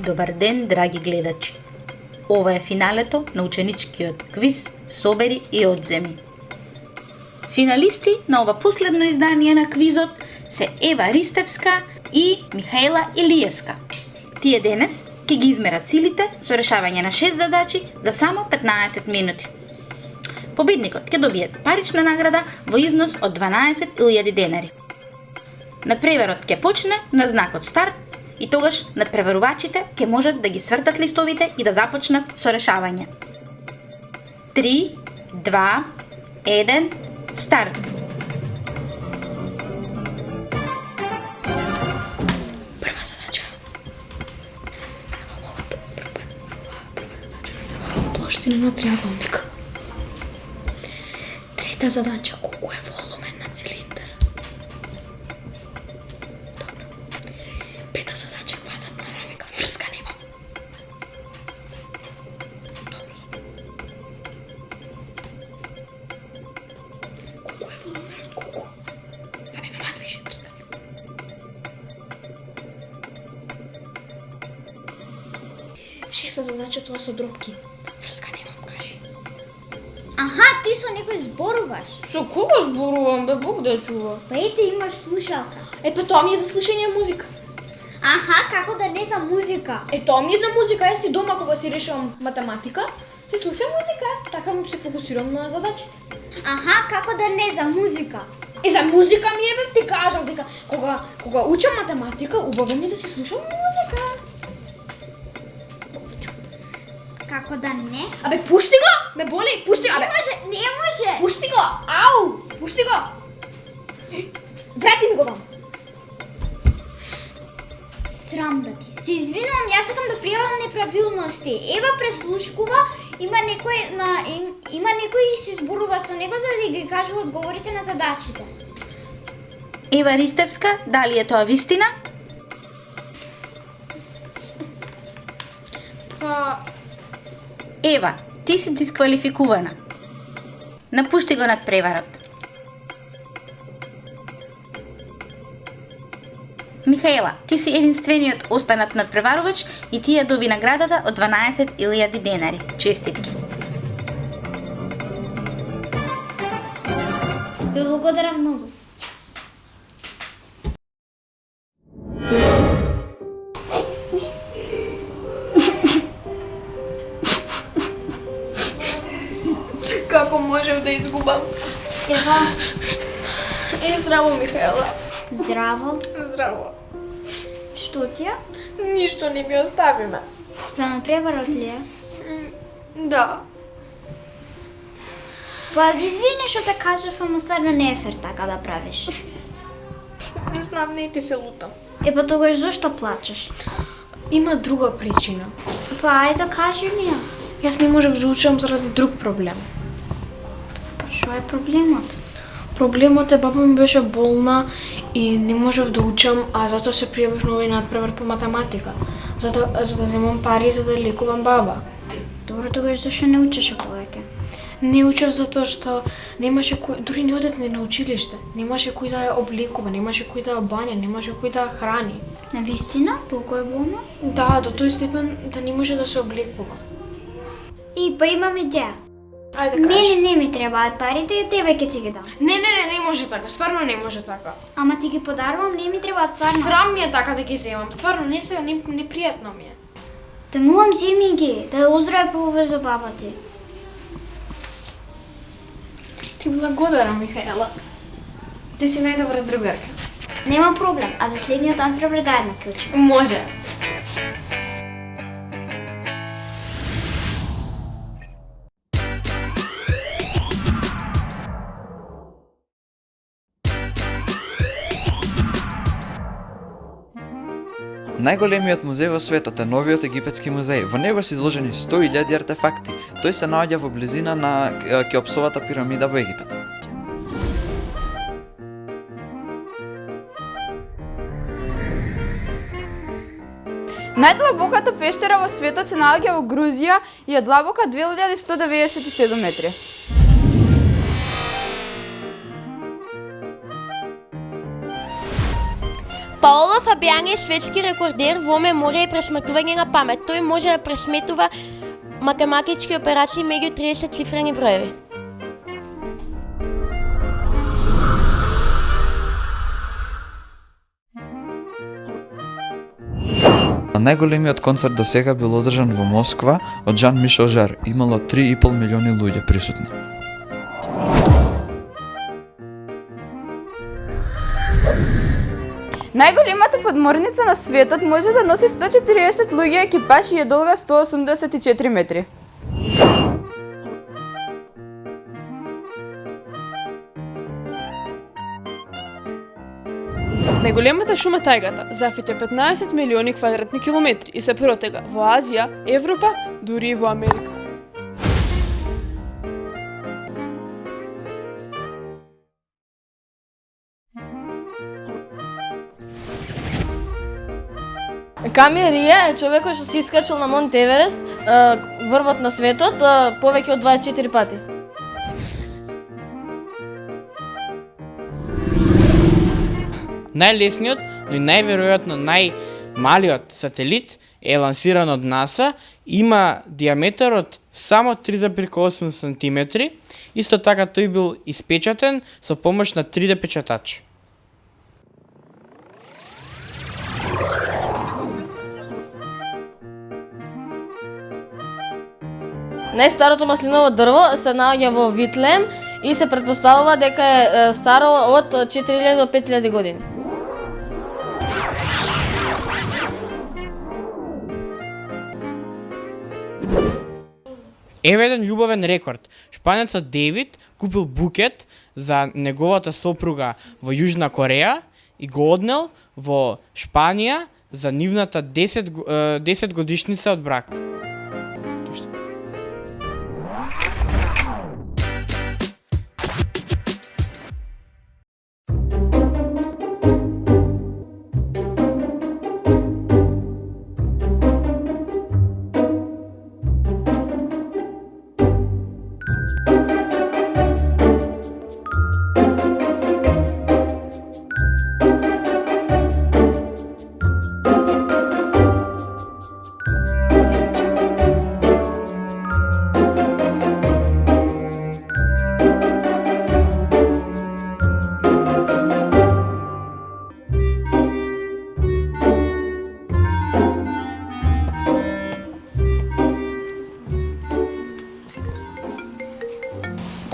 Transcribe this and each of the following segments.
Добар ден, драги гледачи! Ова е финалето на ученичкиот квиз Собери и одземи. Финалисти на ова последно издание на квизот се Ева Ристевска и Михаела Илиевска. Тие денес ќе ги измерат силите со решавање на 6 задачи за само 15 минути. Победникот ќе добие парична награда во износ од 12.000 денари. Надпреварот ќе почне на знакот старт и тогаш надпреварувачите ќе можат да ги свртат листовите и да започнат со решавање. 3, 2, 1, старт! Прва задача. Площина на триаголник. Трета задача. Колку е волумен на цилиндър? Пета задача, квадрат на рамика, врска нема. Колко е волуменот? Колко? Абе, мама, виж, врска нема. Шеста задача, тоа со дропки. Врска немам, кажи. Аха, ти со некој зборуваш. Со кого зборувам, бе, Бог да чува? Па ете имаш слушалка. Па тоа ми е за слушање музика. Аха, како да не за музика? Тоа ми е за музика, јас си дома кога си решавам математика, си слушам музика, така му се фокусирам на задачите. Аха, како да не за музика? За музика ми е, бе, ти кажам, дека кога учам математика, убаво ми е да си слушам музика. Како да не? Абе, пушти го! Ме боли, пушти, абе. Не може. Пушти го! Ау! Пушти го! Врати ми го вам. Срам да ти. Се извинувам, јас сакам да пријавам неправилности. Ева преслушкува, има некој и си зборува со него за да ги кажува одговорите на задачите. Ева Ристевска, дали е тоа вистина? Па... Ева, ти си дисквалификувана. Напушти го надпреварот. Михаела, ти си единствениот останат надпреварувач и ти ја доби наградата од 12.000 денари. Честитки! Благодарам многу. Како можев да изгубам? Ева, Здраво, Михаела. здраво. Здраво. Што ти е? Ништо не ми оставиме. За надпреварот ли е? Да. Па извини што те кажав, ама стварно не е фер така да правиш. Не знам, не ти се лутам. Па тогаш зошто плачеш? Има друга причина. Па ајде кажи ми ја. Јас не можев да учам заради друг проблем. Па што е проблемот? Проблемот е, баба ми беше болна и не можев да учам, а затоа се пријавив на овој надпревар по математика. За да земам пари за да лекувам баба. Добро, тогаш зашто не учеше повеќе? Не учев затоа што немаше кој, дури не одев на училиште. Немаше кој да ја облекува, немаше кој да ја бања, немаше кој да ја храни. На вистина? Толку е болно? Да, до тој степен да не може да се облекува. И па имам идеја. Ајде кажи. Не ми требаат парите и тебе ќе ти ги дам. Не може така, стварно не може така. Ама ти ги подарувам, не ми требаат стварно. Срам ми е така да ги земам, стварно непријатно ми е. Те молам, земи ги, да оздраве побрзо баба ти. Ти благодарам, Михаела. Ти си најдобра другарка. Нема проблем, а за следниот надпревар заедно ќе учиме. Може. Најголемиот музеј во светот е новиот египетски музеј. Во него се изложени 100.000 артефакти. Тој се наоѓа во близина на Кеопсовата пирамида во Египет. Најдлабоката пештера во светот се наоѓа во Грузија и е длабока 2197 метри. Паоло Фабијани е светски рекордер во меморија и пресметување на памет. Тој може да пресметува математички операции меѓу 30 цифрени броеви. Најголемиот концерт до сега бил одржан во Москва од Жан-Мишел Жар. Имало 3,5 милиони луѓе присутни. Најголемата подморница на светот може да носи 140 луѓе екипаж и е долга 184 метри. Најголемата шума тајгата зафаќа 15 милиони квадратни километри и се протега во Азија, Европа, дури и во Америка. Камерија е човекот што се искачал на Монт Еверест, врвот на светот, повеќе од 24 пати. Најлесниот, но и најверојатно најмалиот сателит е лансиран од НАСА, има диаметар од само 3,8 см. Исто така тој бил испечатен со помош на 3D печатач. Најстарото маслиново дрво се наоѓа во Витлем и се претпоставува дека е старо од 4000 до 5000 години. Еве еден љубовен рекорд. Шпанецот Дейвид купил букет за неговата сопруга во Јужна Кореја и го однел во Шпанија за нивната 10 годишница од брак.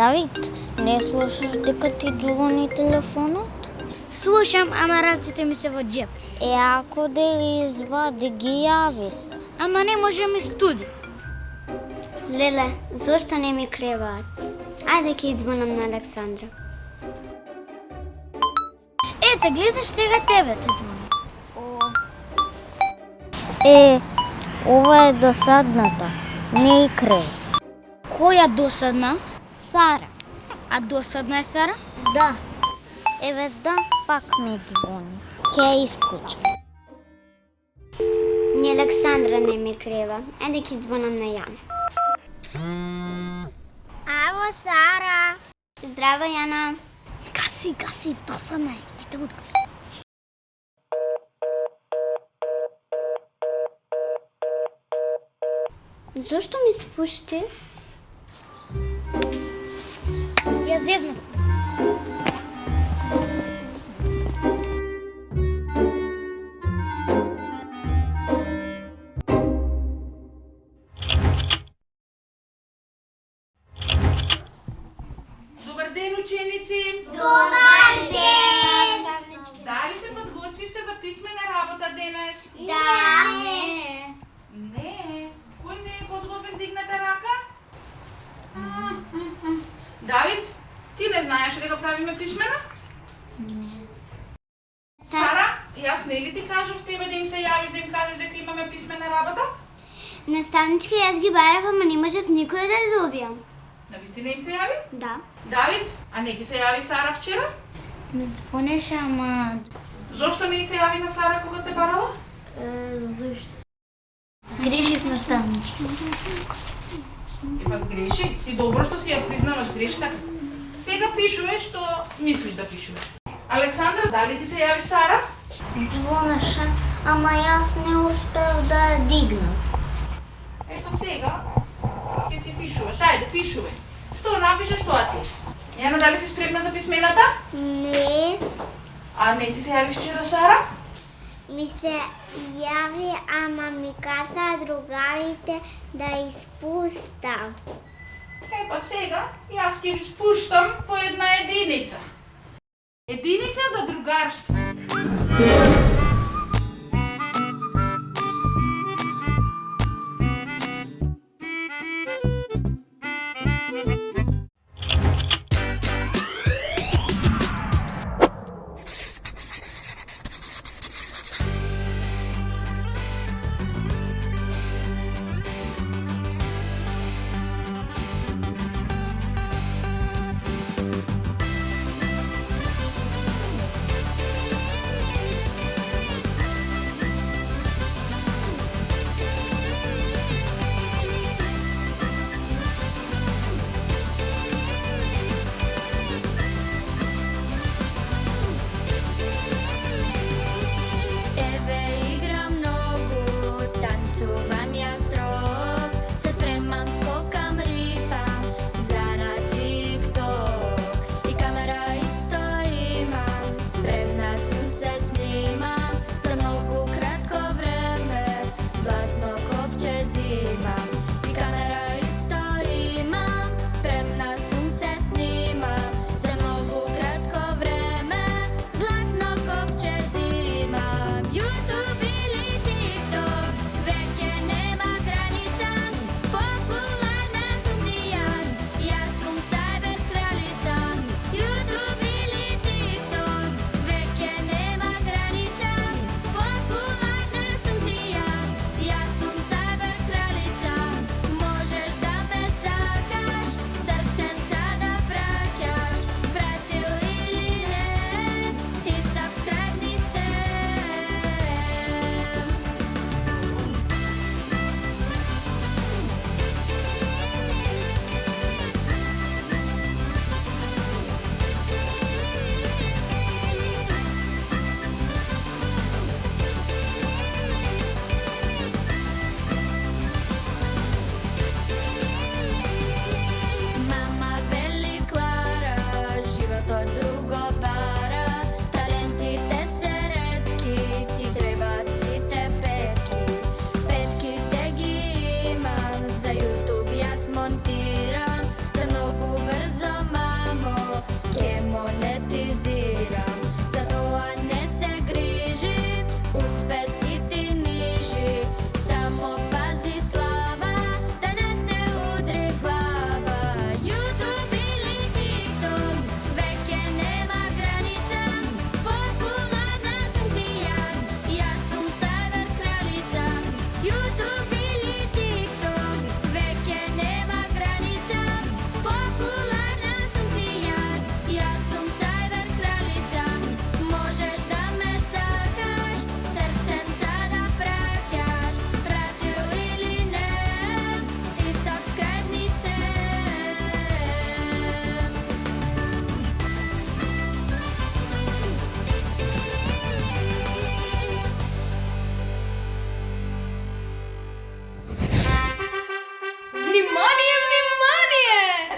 Давид, не слушаш дека ти звони телефонот? Слушам, ама раците ми се во џеп. Ако да извади ги јави се. Ама не може ми студи. Леле, зошто не ми креваат? Ајде ќе звонам на Александра. Ете, гледаш сега тебе те звони. Ова е досадната. Не и крев. Која досадна? Сара. А досадна е Сара? Да. Еве да, пак ми звони. Ќе ја исклучам. Ни Александра не ми крева. Ајде ќе звонам на Јана. Аво, Сара. Здраво, Јана. Гаси, досадна е. Ќе те удкри. Зошто ми спушти? Ја зезнав. Добар ден, ученици! Добар ден! Дали се подготвивте за писмена работа денес? Да! Не. Кој не е подготвен, дигнете рака? Давид, ти не знаеш дека правиме писмена? Не. Сара, јас нели ти кажав тебе да им се јавиш да им работа? Наставничка, аз ги барав, ама не можев никой да добиям. Навистина им се јави? Да. Давид, а не ти се јави Сара вчера? Ме звонеше, ама... Зошто не се јави на Сара кога те барала? Защо? Грешив наставничка. Па греши, ти добро што си ја признаваш грешката. Сега пишуваш што мислиш да пишуваш. Александра, дали ти се јави Сара? Звонеше, ама јас не успев да ја дигнам. Ето сега, ќе си пишуваш. Ајде, пишувај. Што напишеш, тоа ти. Јана, дали си спремна за писмената? Не, А не ти се јави вчера Сара? ми се јави, ама ми каза другарите да испустам. Па сега, јас ќе ви спуштам по една единица. Единица за другарство.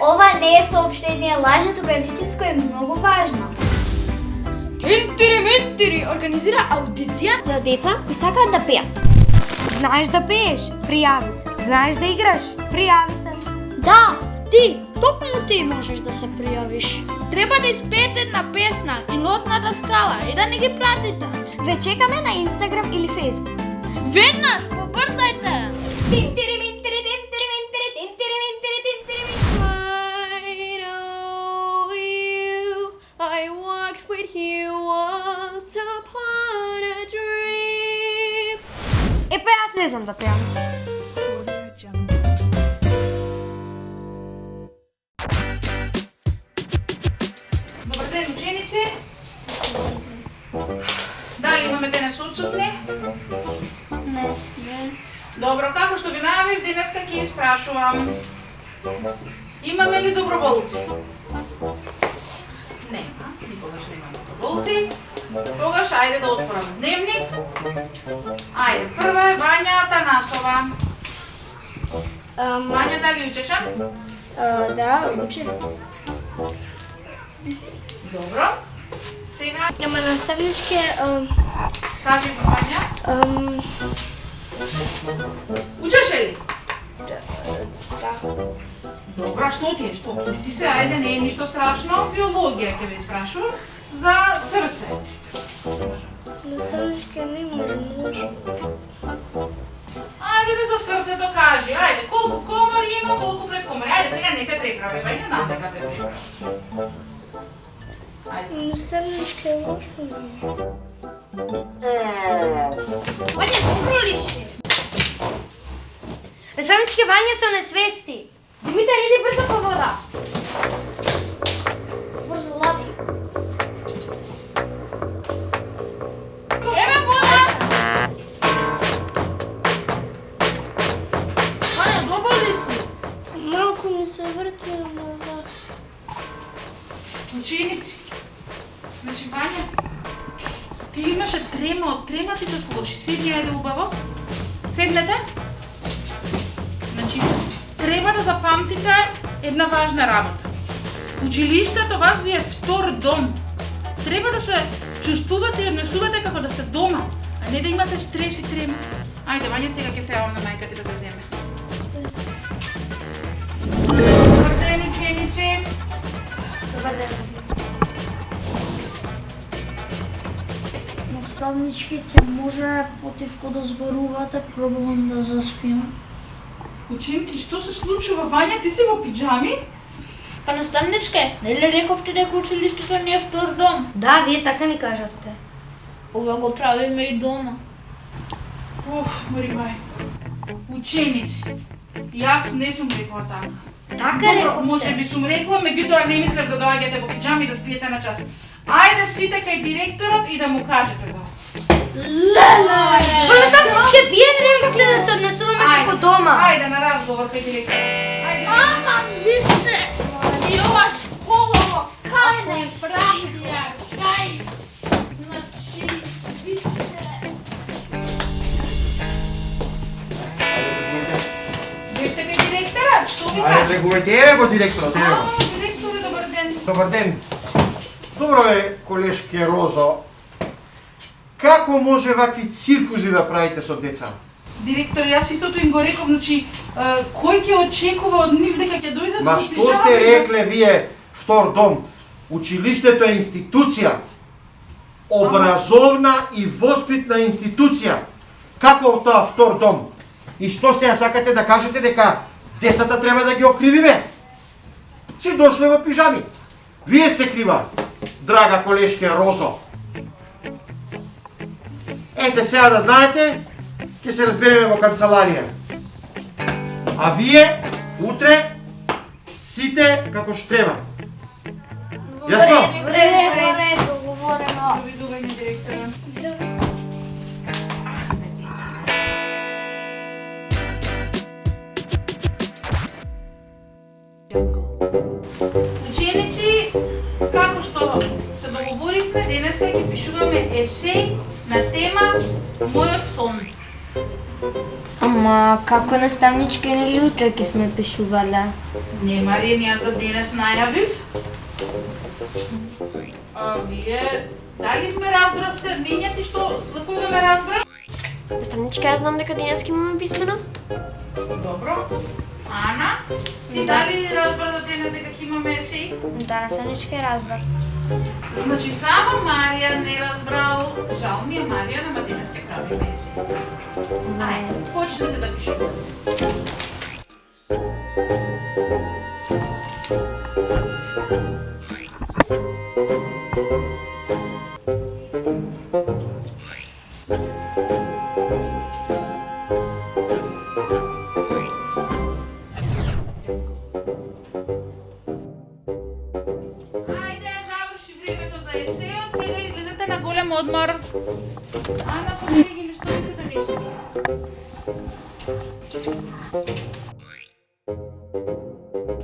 Ова не е сообщение лажа, тука е вистинско и многу важно. Кентири организира аудиција за деца кои сакаат да пеат. Знаеш да пееш? Пријави се. Знаеш да играш? Пријави се. Да, ти, токму ти можеш да се пријавиш. Треба да испеете една песна и нотната скала и да не ги пратите. Ве чекаме на Инстаграм или Фейсбук. Веднаш, побрзајте! I walked with you once upon a dream. Епе, јас не не знам да пеам. Добар ден, ученици. Дали имаме денес отсутни? Не. Добро, како што ви најавив, денеска ќе испрашувам. Имаме ли доброволци? Нема, никогаш нема доброволци. Тогаш ајде да отворам дневник. Ајде, прва е Вања Атанасова. Вања, дали учеша? Да, учи. Добро. Сега, Ама наставничке, кажи ми, Вања, учеше ли? да. Добра, што ти е, што? Пушти се, ајде, не е ништо страшно. Биологија ќе ви спрашувам за срце. Наставничке не може. Ајде за срцето кажи, ајде, колку комори има, колку предкомори. Ајде, сега не те преправи, Вања, знам дека те преправи. Ајде. Наставничке лошо ми е. Вања, добро ли си? Наставничке, Вања се онесвести. Димитар, иди брзо по вода. Брзо, лади. Еве вода! Вања, добар ли си? Малко ми се врти, ама да. Ученици, значи Вања, ти имаше трема, од трема ти се слоши. Седни, ајде убаво. Седнете. Значи, треба да запамтите една важна работа. Училиштето вас ви е втор дом. Треба да се чувствувате и однесувате како да сте дома, а не да имате стрес и трема. Ајде, Вања, сега ќе се јавам на мајка ти да те земе. Добар ден, ученици. Добар ден. Наставнички, ќе може потивко да зборувате, пробувам да заспиам. Ученици, што се случува? Вања, ти си во пиджами? Па наставничке, нели рековте дека училиштето не е втор дом? Да, вие така ни кажавте. Ова го правиме и дома. Оф, Маримај. Ученици, јас не сум рекла така. Така Добро, рековте. може би сум рекла, меѓутоа не мислев да доаѓате во пиджами и да спиете на час. Ајде сите кај директорот и да му кажете за. Па наставничке, вие не рековте да се однесуваме како дома. Ајде на разговор кај директорот. Ајде. Ама више, и ова школа кај не пратија, кај. Значи, више. Бевте кај директорот, што ви Ајде, кажа? бегувате, еве го директорот, еве го. Директоре, добар ден. Добар ден. Добро е, колешке Розо. Како може вакви циркузи да правите со деца? Директор, јас истото им го реков, значи, кој ќе очекува од нив дека ќе дојдат Ма во што пижами? сте рекле вие, втор дом? Училиштето е институција. Образовна и воспитна институција. Како тоа втор дом? И што сега сакате да кажете дека децата треба да ги окривиме? Си дошле во пижами. Вие сте крива, драга колешке Розо. Ете сега да знаете, ќе се разбереме во канцеларија. А вие, утре, сите како што треба. Јасно? Ред, договорено. Довидување, директора. Ученици, како што се договоривме, денеска ќе пишуваме есеј на тема Мојот сон. Ама како наставничке, нели утре ќе сме пишувале? Не, Марија, јас за денес најавив. А вие, дали ме разбравте? Мењати што, за кога ме разбрав? Наставничка, јас знам дека денеска имаме писмено. Добро. Ана, ти дали разбра за денес дека ќе имаме есеј? Да, наставничке, разбрав. Значи само Марија не разбрал. Жал ми е, Марија, нема денес ќе правиме есеј. Ајде, почнете да пишувате. одмор. Ана, собери ги листовите да несу.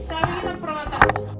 Стави ги на првата кула.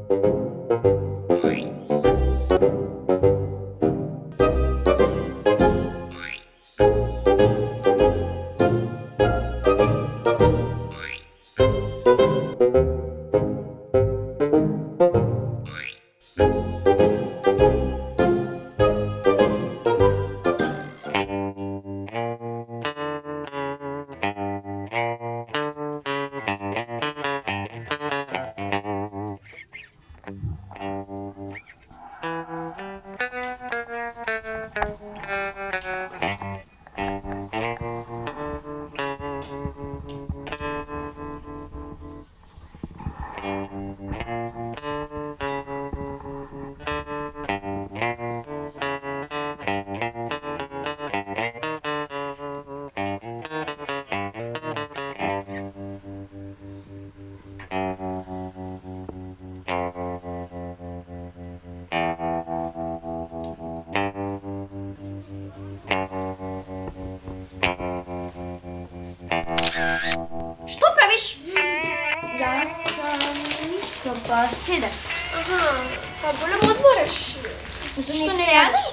Што правиш? Јас ништо, па седев. Аха, па голем одмореш. Зашто не јадеш?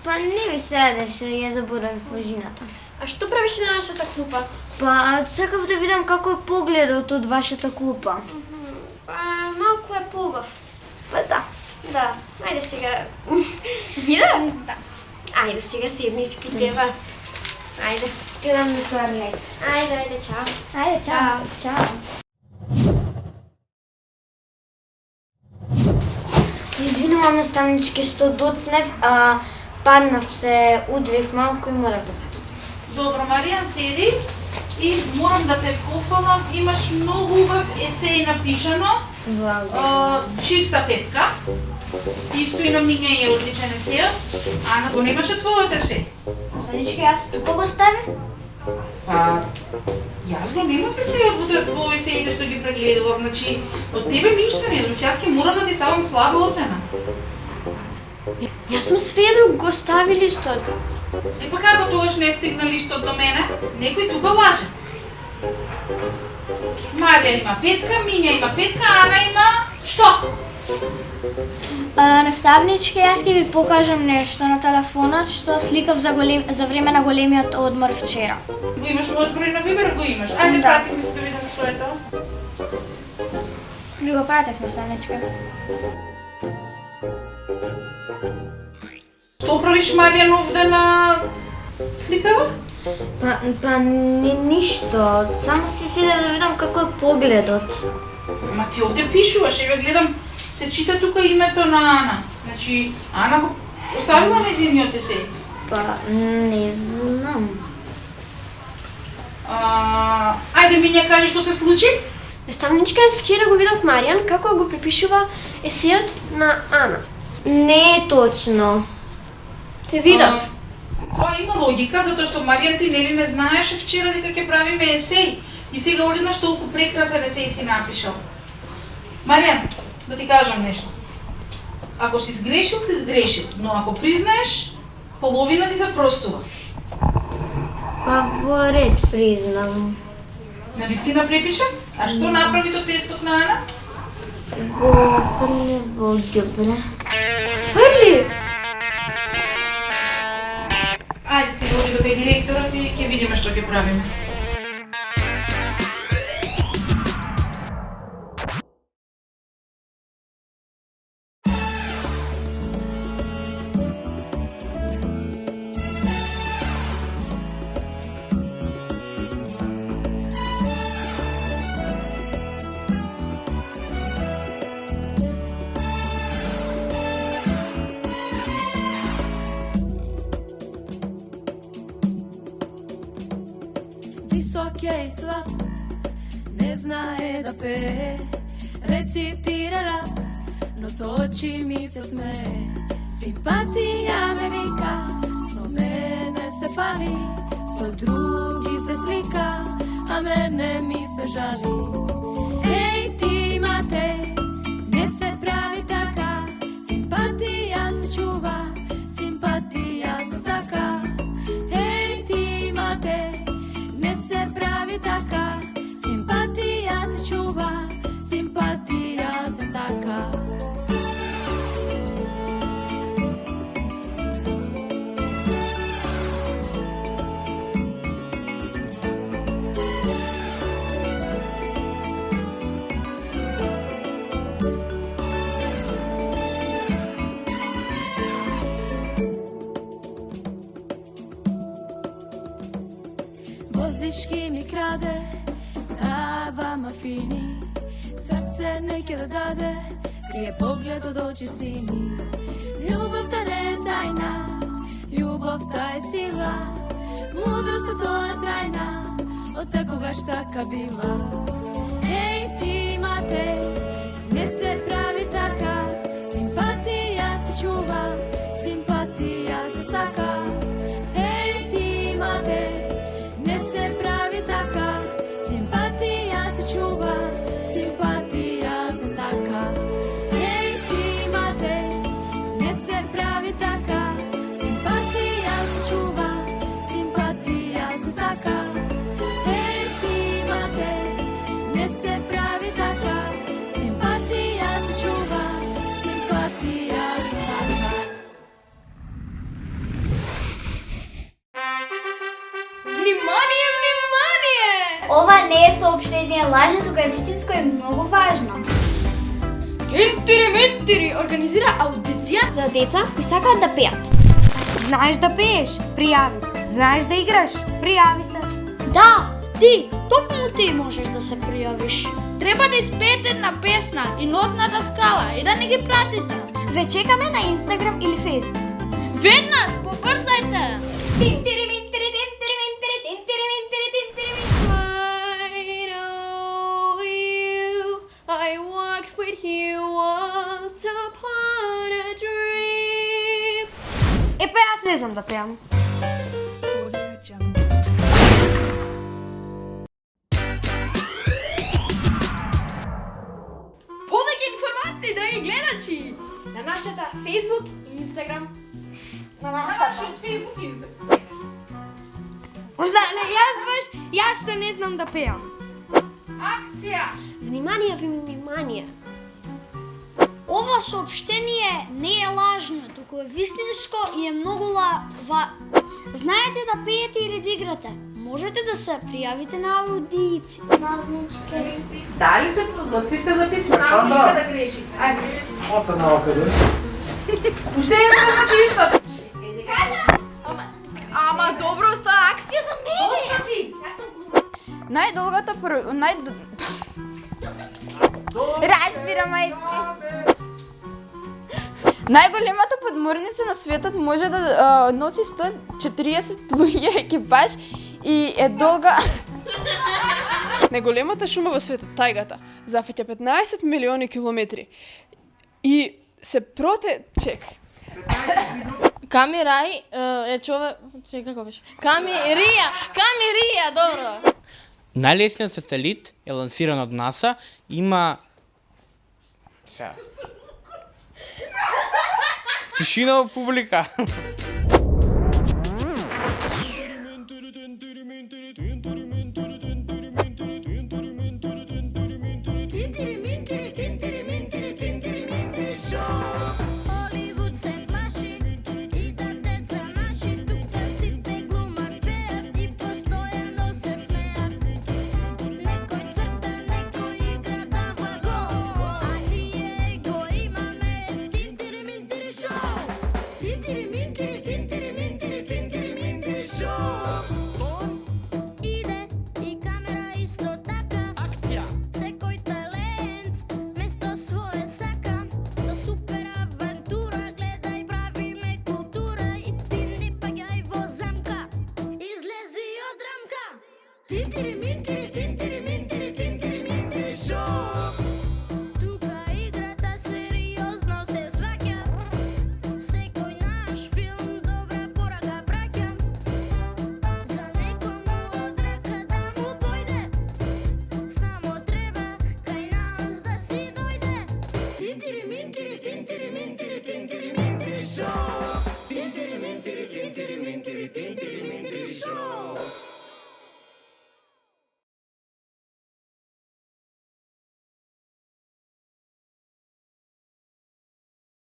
Па не ми се јадеше, ја заборавив ужината. А што правиш на нашата клупа? Па чекав да видам како е погледот од вашата клупа. Па малку е поубав. Па да. Да, ајде сега. Вида? Да. Ајде сега седни си питева. Ајде. Идам на туалет. Ајде, чао. Ајде, чао. Чао. Се извинувам, наставничке, што доцнев, паднав се, удрив малку и морав да зачитам. Добро, Маријан, седи и морам да те пофалам. Имаш многу убав есеј напишано. Благодарам. Чиста петка. Исто и на миња е одличен есеј. Ана, го немаше твојот есеј? Наставничке, јас тука го ставив? Па, јас го немав есејот во твој есеите што ги прегледував. Значи, од тебе ништо не добив. Јас ке морам да ти ставам слаба оцена. Јас сум сведок, го стави листот. Па како тогаш не стигна листот до мене? Некој тука лаже. Маријан има петка, Миња има петка, Ана има... Што? Наставничке, јас ќе ви покажам нешто на телефонот што сликав за време на големиот одмор вчера. Го имаш мојот број на Вибер, го имаш. Ајде, прати ми се да видам што е тоа. Ви го пратев, наставничке. Што правиш, Маријан, овде на сликава? Па ништо, само си седев да видам како е погледот. Ма ти овде пишуваш, еве гледам, се чита тука името на Ана. Значи, Ана го оставила нејзиниот есеј. Па не знам. Ајде, Миња, кажи што се случи? Наставничка, јас вчера го видов Маријан како го препишува есејот на Ана. Не е точно. Те видов. Тоа има логика, затоа што Маријан ти нели не знаеше вчера дека ќе правиме есеј. И сега одеднаш толку прекрасен есеј си напишал. Маријан, да ти кажам нешто. Ако си сгрешил, си сгрешил, но ако признаеш, половина ти запростува. Па во ред признам. Навистина препиша? А што направи тоа тестот на Ана? Го фрли во ѓубре. Фрли? Ајде се води до кај директорот и ќе видиме што ќе правиме. Visok je i slab, ne znaje da peje, recitira rap, no s oči mi se smeje. Simpatija me vika, so mene se fali, so drugi se slika, a mene mi se žali. Ej ti Matej, gdje se pravi taka, simpatija se čuva, simpatija se zaka. dade, a vama fini, srce neke da dade, prije pogled od oči sini. Ljubavta ne je tajna, ljubavta je sila, mudrost to je trajna, od svakoga štaka biva. Hej ti Matej, ne se pravi taka, simpatija se čuva, simpatija se saka. Hej ti Matej, ne se pravi taka, simpatija se čuva, simpatija se saka. Hej ti Matej, ne se pravi taka, simpatija se čuva, simpatija se saka. Hej ti Matej, ne se pravi taka, simpatija se čuva, simpatija se saka. Внимание, внимание! Ова не е съобщение лажно, тук е вистинско и много важно. Кентири-ментири организира аудиция за деца кои сакаат да пеат. Знаеш да пееш? Приjavi се. Знаеш да играш? Приjavi се. Да, ти, токму ти можеш да се пријавиш. Треба да испеете една песна и нотната скала и да не ги пратите. Ве чекаме на Инстаграм или Фейсбук. Веднаш, побрзајте! I walked with you once upon a dream. Епе, аз не знам да пеам. Повеќе информации, драги гледачи, на нашата Facebook и Instagram. На нашата Facebook и Instagram. Леле, јас што не знам да пеам. Акција! Внимание, внимание. Ова съобщение не е лажно, туку е вистинско и е много Знаете да пеете или да играте? Можете да се пријавите на аудиции. Дали се подготвивте за писмо? Научите да грешите. Ајде. Оца наокаде. Уште едно значи исто. Ама добро, тоа акција за мене. Доста ти. Јас сум Најдолгата Разбирам, ајци. Најголемата подморница на светот може да носи 140 луѓе екипаж и е долга... Најголемата шума во светот, тајгата, зафаќа 15 милиони километри. И се Чекај. Ками Рај е човек... Како беше? Ками Рија, добро. Најлесниот сателит е лансиран од НАСА, има... Тишина во публика. Tintiri mintiri